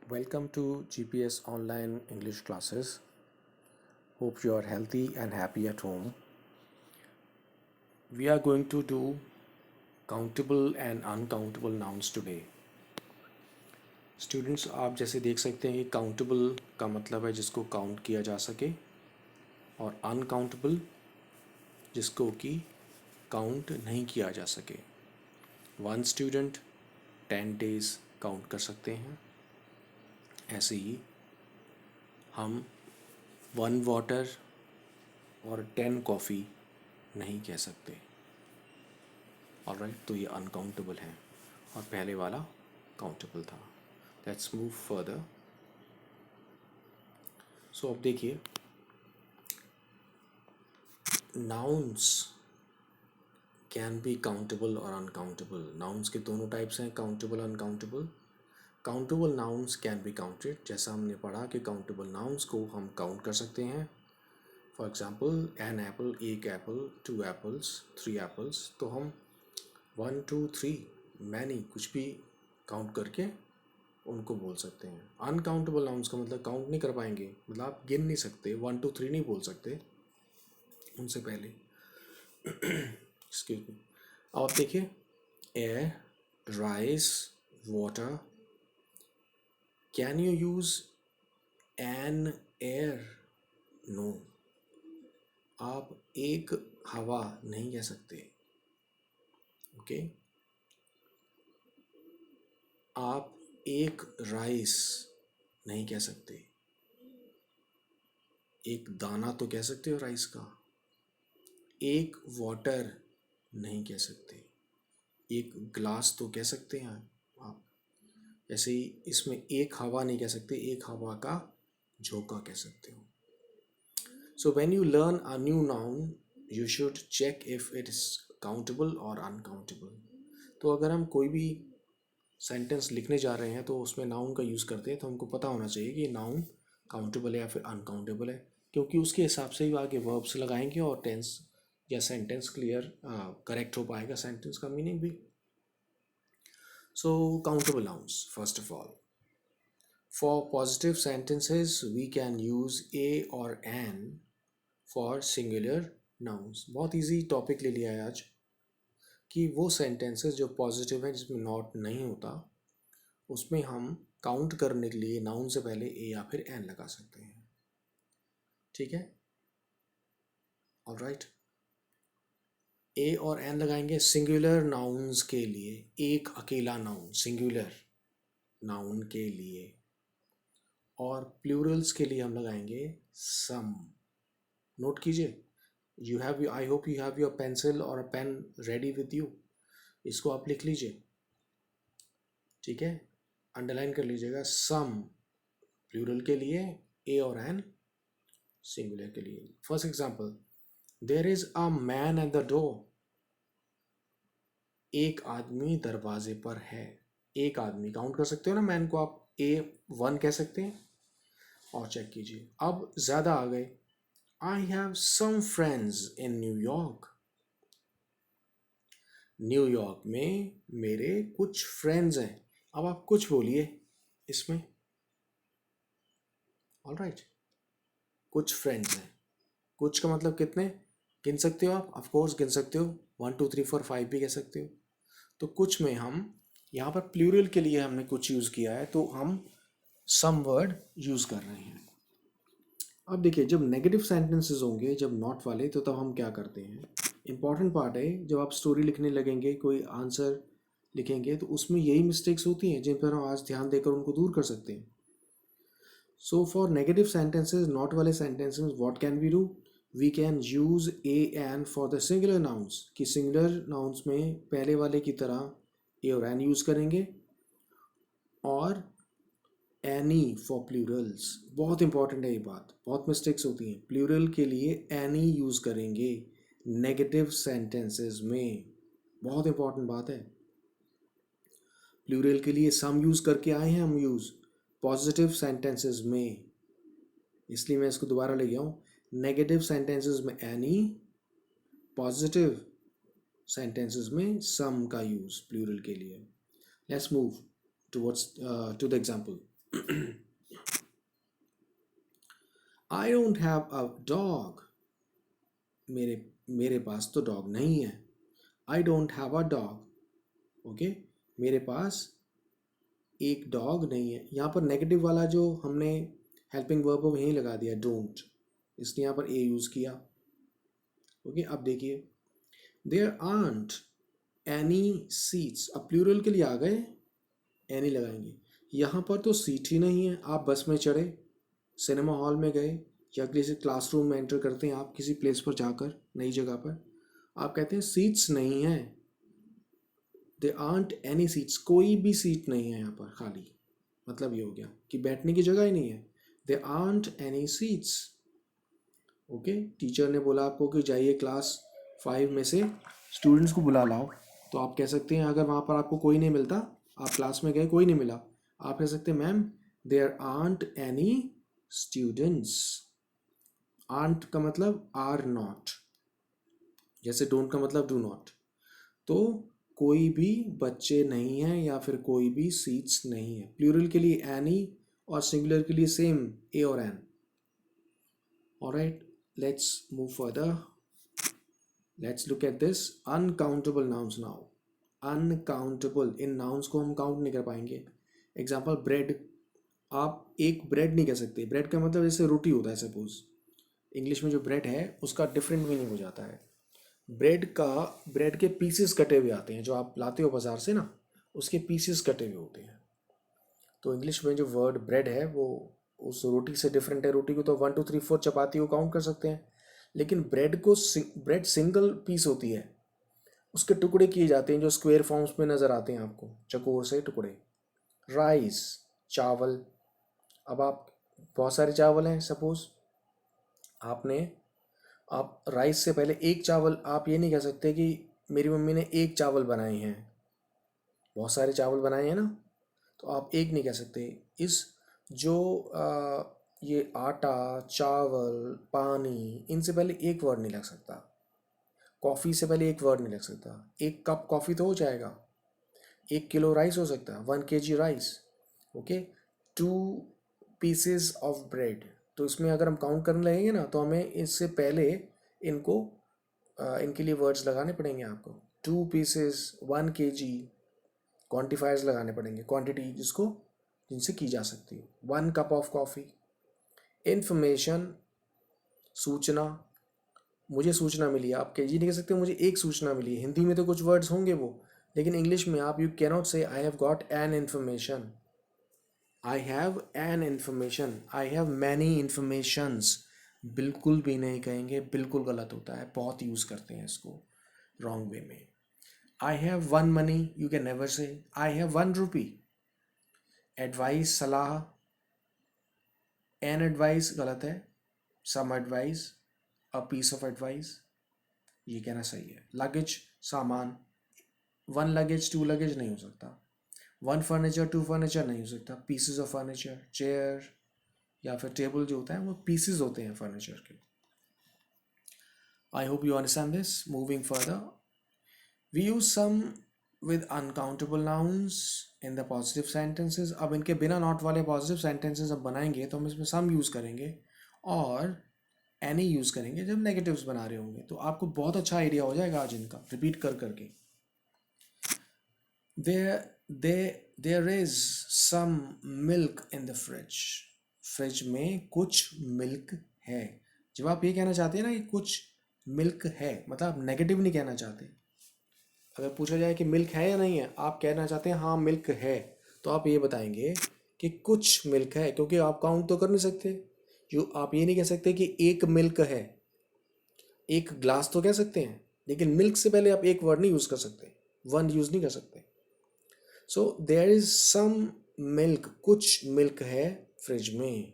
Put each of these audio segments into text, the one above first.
Welcome to GPS Online English classes. Hope you are healthy and happy at home. We are going to do countable and uncountable nouns today. Students, आप जैसे देख सकते हैं कि countable का मतलब है जिसको काउंट किया जा सके और uncountable जिसको कि काउंट नहीं किया जा सके. वन स्टूडेंट 10 days काउंट कर सकते हैं. ऐसे ही हम 1 वाटर और 10 कॉफ़ी नहीं कह सकते. ऑलराइट, तो ये अनकाउंटेबल है और पहले वाला काउंटेबल था. Let's move further. सो अब देखिए, नाउन्स कैन बी काउंटेबल और अनकाउंटेबल. नाउन्स के दोनों टाइप्स हैं, countable uncountable. Countable nouns can be counted, जैसा हमने पढ़ा कि काउंटेबल नाउन्स को हम काउंट कर सकते हैं. फॉर एग्जाम्पल, एन एप्पल, एक एप्पल, 2 एप्पल्स, 3 एप्पल्स. तो हम 1 2 3 मैनी कुछ भी काउंट करके उनको बोल सकते हैं. अनकाउंटेबल नाउन्स का मतलब काउंट नहीं कर पाएंगे, मतलब आप गिन नहीं सकते, 1 2 3 नहीं बोल सकते उनसे पहले. Excuse me. अब आप देखिए, air, rice, water. Can you use an air? No, आप एक हवा नहीं कह सकते. ओके, आप एक राइस नहीं कह सकते. एक दाना तो कह सकते हो राइस का. एक वाटर नहीं कह सकते. एक ग्लास तो कह सकते हैं आप. ऐसे ही इसमें एक हवा नहीं कह सकते, एक हवा का झोंका कह सकते हो. So when you learn a new noun you should check if it is countable और अनकाउंटेबल. तो अगर हम कोई भी सेंटेंस लिखने जा रहे हैं तो उसमें नाउन का यूज़ करते हैं, तो हमको पता होना चाहिए कि नाउन काउंटेबल है या फिर अनकाउंटेबल है, क्योंकि उसके हिसाब से ही आगे वर्ब्स लगाएंगे और टेंस या सेंटेंस क्लियर करेक्ट हो पाएगा, सेंटेंस का मीनिंग भी. So countable nouns, first of all, for positive sentences we can use a और एन. फॉर सिंगुलर नाउन्स बहुत इजी टॉपिक ले लिया है आज, कि वो सेंटेंसेस जो पॉजिटिव हैं जिसमें नॉट नहीं होता, उसमें हम काउंट करने के लिए नाउन से पहले ए या फिर एन लगा सकते हैं. ठीक है, ऑलराइट. ए और एन लगाएंगे सिंगुलर नाउन्स के लिए, एक अकेला नाउन सिंगुलर नाउन के लिए. और प्लूरल्स के लिए हम लगाएंगे सम. नोट कीजिए, you have, I hope you have your pencil और अ पेन रेडी विद यू. इसको आप लिख लीजिए, ठीक है, अंडरलाइन कर लीजिएगा. सम प्लूरल के लिए, ए और एन सिंगुलर के लिए. First example, there is a man at the door. एक आदमी दरवाजे पर है. एक आदमी काउंट कर सकते हो ना, मैन को आप A1 कह सकते हैं. और चेक कीजिए, अब ज्यादा आ गए. I have some friends in New York. New York में मेरे कुछ फ्रेंड्स हैं. अब आप कुछ बोलिए इसमें. ऑलराइट, कुछ फ्रेंड्स हैं. कुछ का मतलब कितने गिन सकते हो आप? ऑफ कोर्स गिन सकते हो, 1 2 3 4 5 भी कह सकते हो. तो कुछ में हम यहाँ पर प्लूरल के लिए हमने कुछ यूज़ किया है, तो हम सम वर्ड यूज़ कर रहे हैं. अब देखिए, जब नेगेटिव सेंटेंसेस होंगे, जब नॉट वाले, तो तब हम क्या करते हैं. इंपॉर्टेंट पार्ट है, जब आप स्टोरी लिखने लगेंगे, कोई आंसर लिखेंगे, तो उसमें यही मिस्टेक्स होती हैं जिन पर हम आज ध्यान देकर उनको दूर कर सकते हैं. So for negative sentences, not वाले sentences, what can we do? We can use a an for the singular nouns. कि सिंगुलर नाउन्स में पहले वाले की तरह ए और एन यूज़ करेंगे. और एनी फॉर प्लूरल्स, बहुत इंपॉर्टेंट है ये बात, बहुत मिस्टेक्स होती हैं. प्लूरल के लिए एनी यूज़ करेंगे नेगेटिव सेंटेंसेस में, बहुत इंपॉर्टेंट बात है. प्लूरल के लिए सम यूज़ करके आए हैं हम यूज़ पॉजिटिव सेंटेंसेस में, इसलिए मैं इसको दोबारा ले गया हूँ. नेगेटिव सेंटेंसेस में एनी, पॉजिटिव सेंटेंसेस में सम का यूज़ प्लूरल के लिए. Let's move towards to the example. I don't have a dog, मेरे मेरे पास तो डॉग नहीं है। I don't have a dog, okay, मेरे पास एक डॉग नहीं है। यहाँ पर नेगेटिव वाला जो हमने हेल्पिंग वर्ब वहीं लगा दिया, डोंट, इसलिए यहाँ पर ए यूज़ किया। ओके, अब देखिए, देयर आंट एनी सीट्स, अब प्लूरल के लिए आ गए, एनी लगाएंगे। यहाँ पर तो सीट ही नहीं है। आप बस में चढ़े, सिनेमा हॉल में गए, या किसी क्लासरूम में एंटर करते हैं आप किसी प्लेस पर जाकर, नई जगह पर, आप कहते हैं सीट्स नहीं है। दे आंट एनी सीट्स, कोई भी सीट नहीं है यहाँ पर, खाली, मतलब ये हो गया कि बैठने की जगह ही नहीं है। They aren't any seats, okay. Teacher ने बोला आपको कि जाइए क्लास 5 में से स्टूडेंट्स को बुला लाओ, तो आप कह सकते हैं, अगर वहाँ पर आपको कोई नहीं मिलता, आप क्लास में गए कोई नहीं मिला, आप कह सकते हैं ma'am there aren't any students. Aren't का मतलब आर नॉट, जैसे डोंट का मतलब डू नॉट। तो कोई भी बच्चे नहीं हैं या फिर कोई भी सीट्स नहीं है। प्लूरल के लिए एनी और सिंगुलर के लिए सेम, ए और an. Alright, let's move further. Let's look at this uncountable nouns now. Uncountable, इन नाउन्स को हम काउंट नहीं कर पाएंगे। एग्जाम्पल ब्रेड, आप एक ब्रेड नहीं कह सकते। ब्रेड का मतलब जैसे रोटी होता है सपोज, इंग्लिश में जो ब्रेड है उसका डिफरेंट मीनिंग हो जाता है। ब्रेड के पीसेस कटे हुए आते हैं, जो आप लाते हो बाजार से ना, उसके पीसेस कटे हुए होते हैं। तो इंग्लिश में जो वर्ड ब्रेड है वो उस रोटी से डिफरेंट है। रोटी को तो 1 2 3 4 चपाती को काउंट कर सकते हैं, लेकिन ब्रेड सिंगल पीस होती है, उसके टुकड़े किए जाते हैं जो स्क्वायर फॉर्म्स में नज़र आते हैं आपको, चकोर से टुकड़े। राइस, चावल, अब आप बहुत सारे चावल हैं सपोज, आपने आप राइस से पहले एक चावल, आप ये नहीं कह सकते कि मेरी मम्मी ने एक चावल बनाए हैं, बहुत सारे चावल बनाए हैं ना, तो आप एक नहीं कह सकते। इस जो ये आटा, चावल, पानी, इनसे पहले एक वर्ड नहीं लग सकता। कॉफ़ी से पहले एक वर्ड नहीं लग सकता। एक कप कॉफ़ी तो हो जाएगा, 1 किलो राइस हो सकता है, 1 kg rice, okay. 2 pieces of bread, तो इसमें अगर हम काउंट करने लगेंगे ना, तो हमें इससे पहले इनको इनके लिए वर्ड्स लगाने पड़ेंगे आपको। 2 पीसेस, 1 kg, क्वान्टिफायर्स लगाने पड़ेंगे, क्वांटिटी जिसको जिनसे की जा सकती है। 1 कप ऑफ कॉफ़ी। इंफॉर्मेशन, सूचना, मुझे सूचना मिली, आप केजी नहीं कह सकते मुझे एक सूचना मिली। हिंदी में तो कुछ वर्ड्स होंगे वो, लेकिन इंग्लिश में आप you cannot say I have got an information, I have an information, I have many informations, बिल्कुल भी नहीं कहेंगे, बिल्कुल गलत होता है, बहुत यूज़ करते हैं इसको रॉन्ग वे में। I have 1 money, you can never say I have 1 rupee. Advice, सलाह, एन एडवाइस गलत है, some advice, a piece of advice, ये कहना सही है। लगेज, सामान, 1 लगेज 2 लगेज नहीं हो सकता। 1 फर्नीचर 2 फर्नीचर नहीं हो सकता। पीसेस ऑफ फर्नीचर, चेयर या फिर टेबल जो होता है वो पीसेस होते हैं फर्नीचर के। I hope you understand this. Moving further, we use some with uncountable nouns in the positive sentences। अब इनके बिना नॉट वाले पॉजिटिव सेंटेंसेस अब बनाएंगे तो हम इसमें सम यूज़ करेंगे और एनी यूज़ करेंगे जब नेगेटिव्स बना रहे होंगे, तो आपको बहुत अच्छा आइडिया हो जाएगा आज इनका रिपीट कर करके। There is some milk in the fridge, fridge में कुछ मिल्क है। जब आप ये कहना चाहते हैं ना कि कुछ मिल्क है, मतलब आप नेगेटिव नहीं कहना चाहते। अगर पूछा जाए कि मिल्क है या नहीं है, आप कहना चाहते हैं हाँ मिल्क है, तो आप ये बताएंगे कि कुछ मिल्क है, क्योंकि आप काउंट तो कर नहीं सकते। जो आप ये नहीं कह सकते कि एक मिल्क है, एक ग्लास तो कह सकते हैं, लेकिन मिल्क से पहले आप एक वर्ड नहीं यूज़ कर सकते, वन यूज़ नहीं कर सकते। So there is some milk, कुछ मिल्क है फ्रिज में।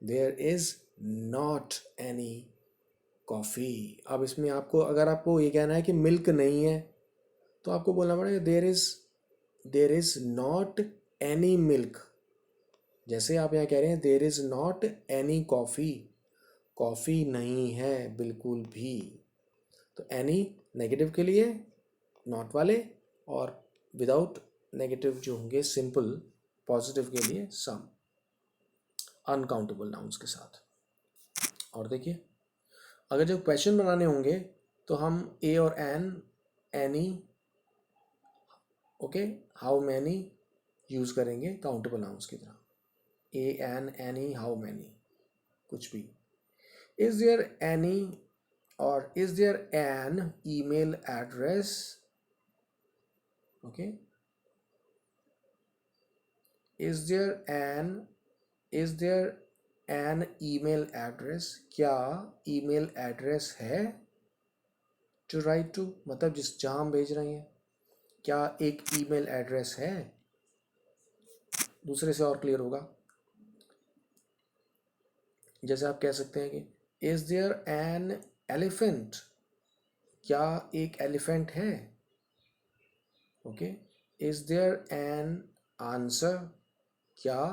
There is not any coffee. अब इसमें आपको, अगर आपको ये कहना है कि मिल्क नहीं है, तो आपको बोलना पड़ेगा there is not any milk. जैसे आप यहाँ कह रहे हैं there is not any coffee, coffee नहीं है बिल्कुल भी। तो एनी नेगेटिव के लिए नॉट वाले, और विदाउट नेगेटिव जो होंगे सिंपल पॉजिटिव के लिए सम, अनकाउंटेबल नाउन्स के साथ। और देखिए, अगर जब क्वेश्चन बनाने होंगे तो हम ए और an, any, okay, how many use करेंगे काउंटेबल नाउन्स की तरह। A, an, any, how many, कुछ भी। इज देयर एनी और is there an email address, okay, is there an email address, क्या ईमेल एड्रेस है टू राइट टू, मतलब जिस जहाँ हम भेज रहे हैं, क्या एक ईमेल एड्रेस है। दूसरे से और क्लियर होगा, जैसे आप कह सकते हैं कि इज देयर एन एलिफेंट, क्या एक एलिफेंट है, okay. Is there an answer, क्या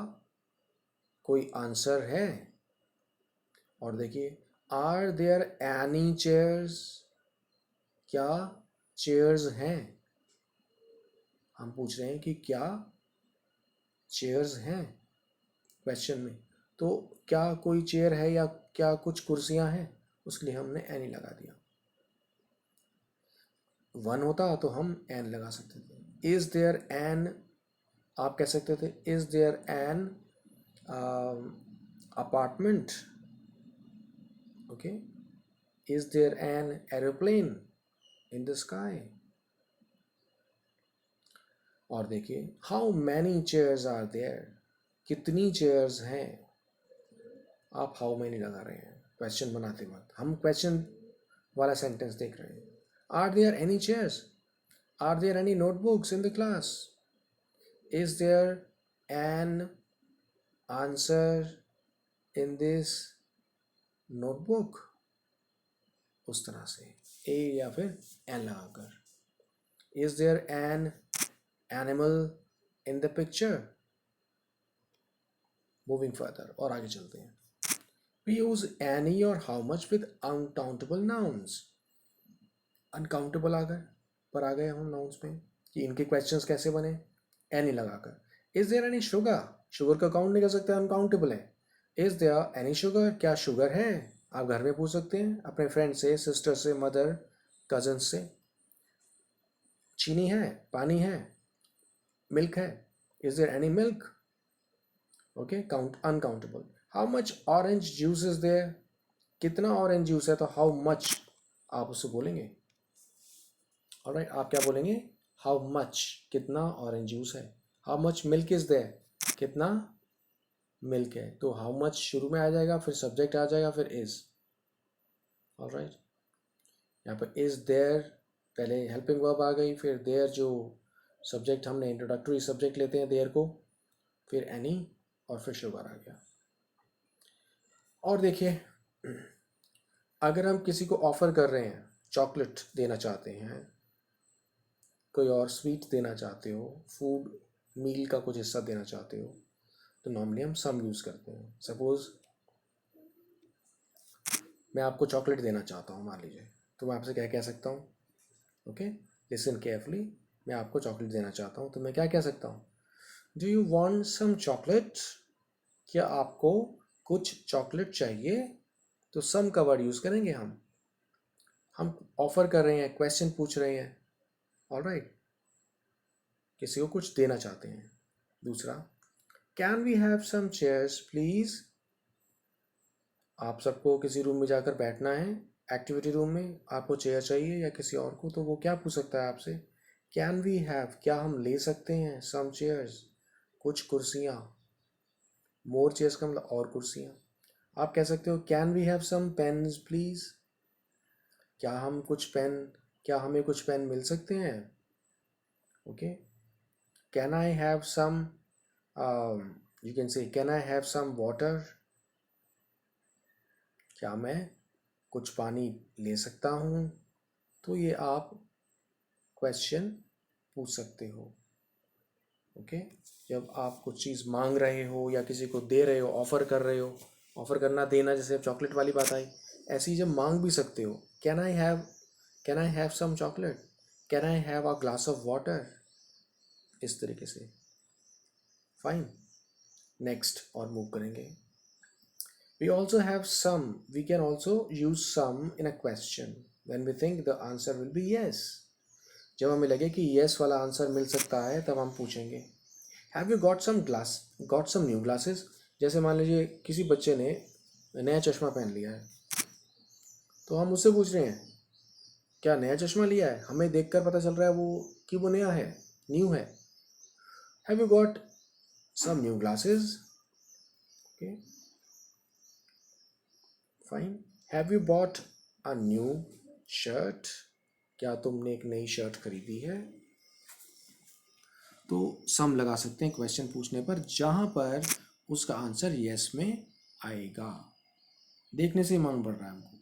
कोई आंसर है। और देखिए, आर देयर एनी चेयर्स, क्या चेयर्स हैं। हम पूछ रहे हैं कि क्या चेयर्स हैं क्वेश्चन में, तो क्या कोई चेयर है या क्या कुछ कुर्सियां हैं, उसके लिए हमने एनी लगा दिया। वन होता तो हम एन लगा सकते थे। इज देयर एन, आप कह सकते थे is there an apartment, okay. Is there an aeroplane in the sky. और देखिए, how many chairs are there, कितनी चेयर्स हैं। आप हाउ मैनी लगा रहे हैं क्वेश्चन बनाते वक्त, हम क्वेश्चन वाला सेंटेंस देख रहे हैं। Are there any chairs, are there any notebooks in the class, is there an answer in this notebook. उस तरह से ए या फिर एन लगाकर। Is there an animal in the picture. Moving further, और आगे चलते हैं। वी यूज एनी और how much with uncountable nouns. Uncountable आ गए हम नाउन्स में कि इनके क्वेश्चंस कैसे बने, एनी लगाकर। Is there any sugar, sugar का काउंट नहीं कर सकते, अनकाउंटेबल है। इज देयर एनी शुगर, क्या शुगर है। आप घर में पूछ सकते हैं अपने फ्रेंड से, सिस्टर से, मदर, कजन से। चीनी है, पानी है, मिल्क है, is there any milk, okay, count uncountable. How much orange juice is there, कितना ऑरेंज जूस है, तो हाउ मच आप उससे बोलेंगे। ऑलराइट, आप क्या बोलेंगे, हाउ मच, कितना ऑरेंज जूस है। How much milk is there, कितना मिल्क है, तो हाउ मच शुरू में आ जाएगा, फिर सब्जेक्ट आ जाएगा, फिर इज। ऑलराइट, यहाँ पर इज देयर पहले हेल्पिंग वर्ब आ गई, फिर देयर जो सब्जेक्ट हमने इंट्रोडक्टरी सब्जेक्ट लेते हैं देयर को, फिर एनी, और फिर शुगर आ गया। और देखिए, अगर हम किसी को ऑफर कर रहे हैं, चॉकलेट देना चाहते हैं, कोई और स्वीट देना चाहते हो, फूड मील का कुछ हिस्सा देना चाहते हो, तो नॉर्मली हम सम यूज़ करते हैं। सपोज मैं आपको चॉकलेट देना चाहता हूँ, मान लीजिए, तो मैं आपसे क्या कह सकता हूँ, ओके, लिसन केयरफुली। मैं आपको चॉकलेट देना चाहता हूँ, तो मैं क्या कह सकता हूँ, do you want some chocolate, क्या आपको कुछ चॉकलेट चाहिए। तो सम का वर्ड यूज़ करेंगे हम ऑफर कर रहे हैं, क्वेश्चन पूछ रहे हैं, ऑलराइट, किसी को कुछ देना चाहते हैं। दूसरा, can we have some chairs please, आप सबको किसी रूम में जाकर बैठना है, एक्टिविटी रूम में, आपको चेयर चाहिए या किसी और को, तो वो क्या पूछ सकता है आपसे, कैन वी हैव, क्या हम ले सकते हैं, सम चेयर्स, कुछ कुर्सियाँ। मोर चेयर्स का मतलब और कुर्सियाँ। आप कह सकते हो can we have some pens please, क्या हम कुछ पेन, क्या हमें कुछ पेन मिल सकते हैं, okay. Can I have some, you can say can I have some water, क्या मैं कुछ पानी ले सकता हूँ। तो ये आप क्वेश्चन पूछ सकते हो, ओके। जब आप कुछ चीज़ मांग रहे हो या किसी को दे रहे हो, ऑफ़र कर रहे हो, ऑफ़र करना देना, जैसे चॉकलेट वाली बात आई, ऐसी जब मांग भी सकते हो, can I have some chocolate, can I have a glass of water, इस तरीके से। फाइन, नेक्स्ट और मूव करेंगे. We also have some. We can also use some in a question when we think the answer will be yes. जब हमें लगे कि yes वाला आंसर मिल सकता है तब हम पूछेंगे Have you got some new glasses? जैसे मान लीजिए किसी बच्चे ने नया चश्मा पहन लिया है, तो हम उससे पूछ रहे हैं क्या नया चश्मा लिया है. हमें देखकर पता चल रहा है वो कि वो नया है, न्यू है. Have you got some new glasses? Okay, fine. Have you bought a new shirt? क्या तुमने एक नई शर्ट खरीदी है. तो सम लगा सकते हैं क्वेश्चन पूछने पर जहां पर उसका आंसर यस में आएगा. देखने से ही मालूम पड़ रहा है हमको.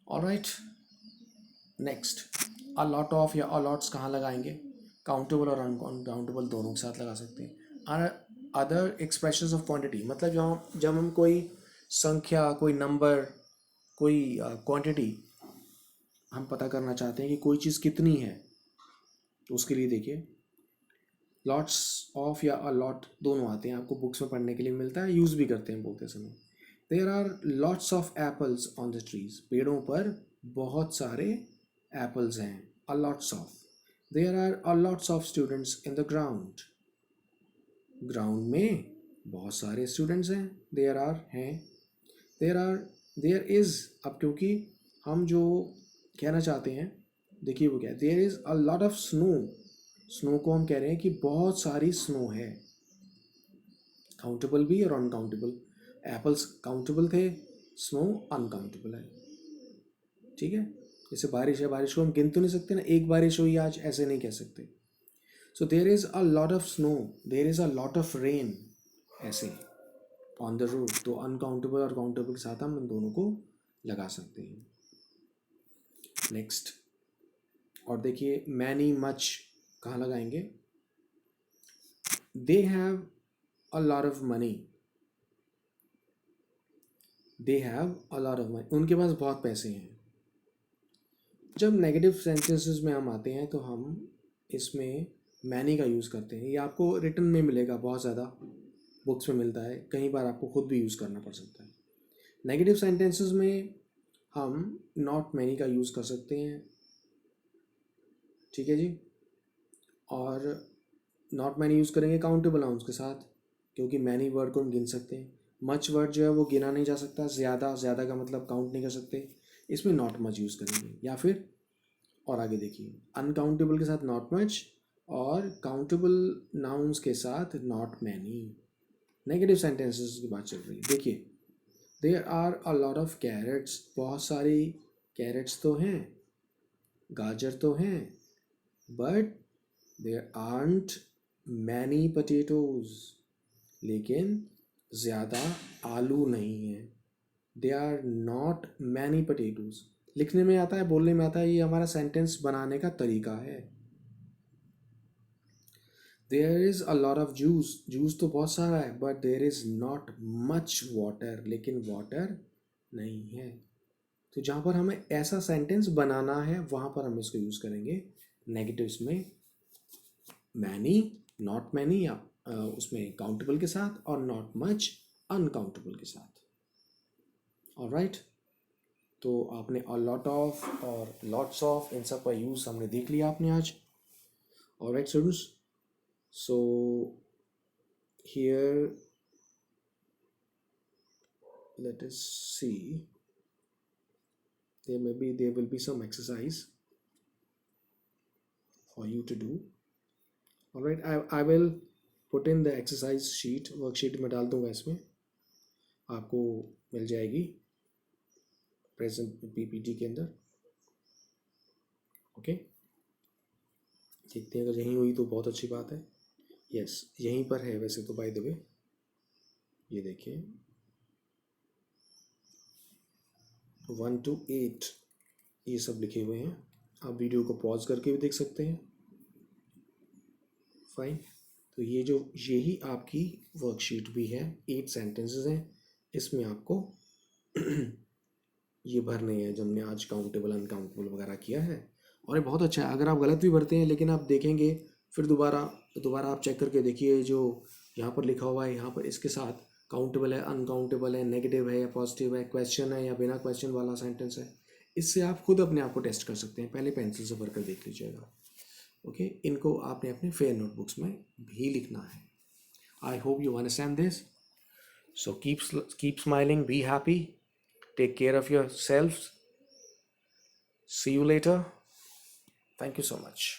Alright, next. A lot of या अलॉट्स कहाँ लगाएंगे. काउंटेबल और अनकाउंटेबल दोनों के साथ लगा सकते हैं. अदर एक्सप्रेशंस ऑफ क्वांटिटी मतलब जब हम कोई संख्या, कोई नंबर, कोई क्वांटिटी हम पता करना चाहते हैं कि कोई चीज़ कितनी है, तो उसके लिए देखिए लॉट्स ऑफ या अ लॉट दोनों आते हैं. आपको बुक्स में पढ़ने के लिए मिलता है, यूज़ भी करते हैं बोलते समय. There are lots of apples on the trees. पेड़ों पर बहुत सारे एप्पल्स हैं. A lots of. There are a lots of students in the ground. Ground में बहुत सारे स्टूडेंट्स हैं. देयर आर हैं. There is. अब क्योंकि हम जो कहना चाहते हैं, देखिए वो क्या है. There is a lot of snow. Snow को हम कह रहे हैं कि बहुत सारी स्नो है. काउंटेबल भी और अनकाउंटेबल. एप्पल्स काउंटेबल थे, स्नो अनकाउंटेबल है. ठीक है, जैसे बारिश है, बारिश को हम गिन तो नहीं सकते ना, एक बारिश हुई आज, ऐसे नहीं कह सकते. So there is a lot of snow, there is a lot of rain, ऐसे ऑन द रोड. तो अनकाउंटेबल और काउंटेबल के साथ हम इन दोनों को लगा सकते हैं. नेक्स्ट, और देखिए मैनी मच कहाँ लगाएंगे. They have a lot of money. They have a lot of money, उनके पास बहुत पैसे हैं. जब नेगेटिव सेंटेंसेस में हम आते हैं तो हम इसमें मैनी का यूज़ करते हैं. ये आपको रिटन में मिलेगा, बहुत ज़्यादा बुक्स में मिलता है, कई बार आपको खुद भी यूज़ करना पड़ सकता है. नेगेटिव सेंटेंसेस में हम नॉट मैनी का यूज़ कर सकते हैं. ठीक है जी. और नॉट मैनी यूज़ करेंगे काउंटेबल नाउन्स के साथ, क्योंकि मैनी वर्ड को हम गिन सकते हैं. मच वर्ड जो है वो गिना नहीं जा सकता. ज़्यादा का मतलब काउंट नहीं कर सकते, इसमें नॉट मच यूज़ करेंगे. या फिर और आगे देखिए, अनकाउंटेबल के साथ नॉट मच और काउंटेबल नाउन्स के साथ नॉट मैनी. नेगेटिव सेंटेंसेस की बात चल रही है. देखिए, there are a lot of carrots. बहुत सारी कैरेट्स तो हैं, गाजर तो हैं, but there aren't many potatoes. लेकिन ज़्यादा आलू नहीं है. They are not many potatoes. लिखने में आता है, बोलने में आता है, ये हमारा सेंटेंस बनाने का तरीका है. There is a lot of juice. Juice तो बहुत सारा है, but there is not much water. लेकिन वाटर नहीं है. तो जहाँ पर हमें ऐसा सेंटेंस बनाना है वहाँ पर हम इसको यूज़ करेंगे. नेगेटिव्स में मैनी, नॉट मैनी या उसमें काउंटेबल के साथ, और नॉट मच अनकाउंटेबल के साथ. ऑलराइट, तो आपने अ लॉट ऑफ और लॉट्स ऑफ इन सब का यूज़ हमने देख लिया आपने आज. Alright students, so here let us see, there will be some exercise for you to do. All right, I will put in the exercise sheet, worksheet में डाल दूंगा, इसमें आपको मिल जाएगी प्रेजेंट पीपीटी के अंदर. ओके, देखते हैं, अगर यहीं हुई तो बहुत अच्छी बात है. यस, यहीं पर है वैसे तो, बाय द वे. ये देखिए 1 to 8 ये सब लिखे हुए हैं. आप वीडियो को पॉज करके भी देख सकते हैं. फाइन, तो यही आपकी वर्कशीट भी है. 8 सेंटेंसेस हैं, इसमें आपको ये भरने हैं जो हमने आज काउंटेबल अनकाउंटेबल वगैरह किया है. और ये बहुत अच्छा है. अगर आप गलत भी भरते हैं लेकिन आप देखेंगे फिर दोबारा दोबारा आप चेक करके देखिए, जो यहाँ पर लिखा हुआ है यहाँ पर इसके साथ काउंटेबल है, अनकाउंटेबल है, नेगेटिव है या पॉजिटिव है, क्वेश्चन है या बिना क्वेश्चन वाला सेंटेंस है। इससे आप खुद अपने आप को टेस्ट कर सकते हैं। पहले पेंसिल से भर कर देख लीजिएगा। ओके, इनको आपने अपने फेयर नोटबुक्स में भी लिखना है। I hope you understand this. So keep smiling, be happy, take care of yourself. See you later. Thank you so much.